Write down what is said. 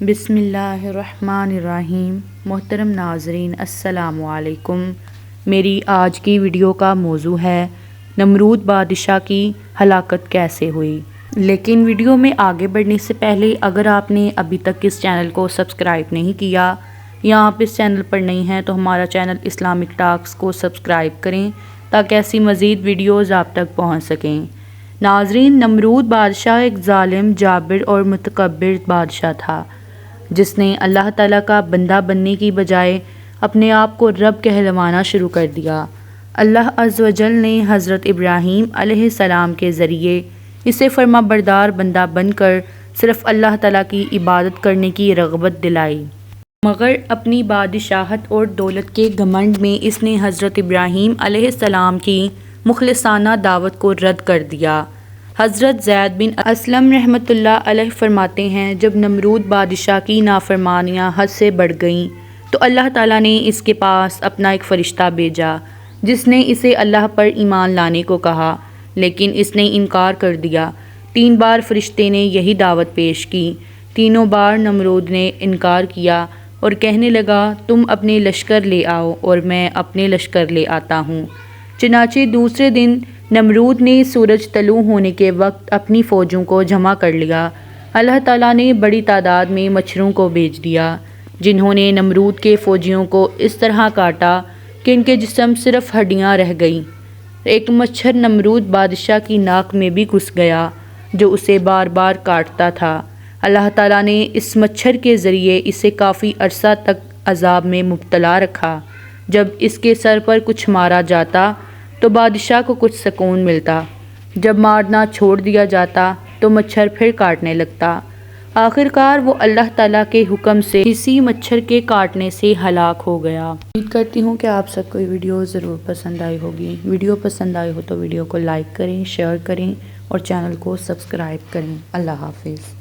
بسم اللہ الرحمن الرحیم۔ محترم ناظرین السلام علیکم۔ میری آج کی ویڈیو کا موضوع ہے نمرود بادشاہ کی ہلاکت کیسے ہوئی۔ لیکن ویڈیو میں آگے بڑھنے سے پہلے اگر آپ نے ابھی تک اس چینل کو سبسکرائب نہیں کیا یا آپ اس چینل پر نہیں ہیں تو ہمارا چینل اسلامک ٹاکس کو سبسکرائب کریں تاکہ ایسی مزید ویڈیوز آپ تک پہنچ سکیں۔ ناظرین، نمرود بادشاہ ایک ظالم، جابر اور متکبر بادشاہ تھا جس نے اللہ تعالیٰ کا بندہ بننے کی بجائے اپنے آپ کو رب کہلوانا شروع کر دیا۔ اللہ عز و جل نے حضرت ابراہیم علیہ السلام کے ذریعے اسے فرما بردار بندہ بن کر صرف اللہ تعالیٰ کی عبادت کرنے کی رغبت دلائی، مگر اپنی بادشاہت اور دولت کے گھمنڈ میں اس نے حضرت ابراہیم علیہ السلام کی مخلصانہ دعوت کو رد کر دیا۔ حضرت زید بن اسلم رحمۃ اللہ علیہ فرماتے ہیں، جب نمرود بادشاہ کی نافرمانیاں حد سے بڑھ گئیں تو اللہ تعالیٰ نے اس کے پاس اپنا ایک فرشتہ بھیجا جس نے اسے اللہ پر ایمان لانے کو کہا، لیکن اس نے انکار کر دیا۔ 3 بار فرشتے نے یہی دعوت پیش کی، تینوں بار نمرود نے انکار کیا اور کہنے لگا، تم اپنے لشکر لے آؤ اور میں اپنے لشکر لے آتا ہوں۔ چنانچہ دوسرے دن نمرود نے سورج طلوع ہونے کے وقت اپنی فوجوں کو جمع کر لیا۔ اللہ تعالیٰ نے بڑی تعداد میں مچھروں کو بھیج دیا جنہوں نے نمرود کے فوجیوں کو اس طرح کاٹا کہ ان کے جسم صرف ہڈیاں رہ گئیں۔ ایک مچھر نمرود بادشاہ کی ناک میں بھی گھس گیا جو اسے بار بار کاٹتا تھا۔ اللہ تعالیٰ نے اس مچھر کے ذریعے اسے کافی عرصہ تک عذاب میں مبتلا رکھا۔ جب اس کے سر پر کچھ مارا جاتا تو بادشاہ کو کچھ سکون ملتا، جب مارنا چھوڑ دیا جاتا تو مچھر پھر کاٹنے لگتا۔ آخر کار وہ اللہ تعالیٰ کے حکم سے اسی مچھر کے کاٹنے سے ہلاک ہو گیا۔ امید کرتی ہوں کہ آپ سب کو یہ ویڈیو ضرور پسند آئی ہوگی۔ ویڈیو پسند آئی ہو تو ویڈیو کو لائک کریں، شیئر کریں اور چینل کو سبسکرائب کریں۔ اللہ حافظ۔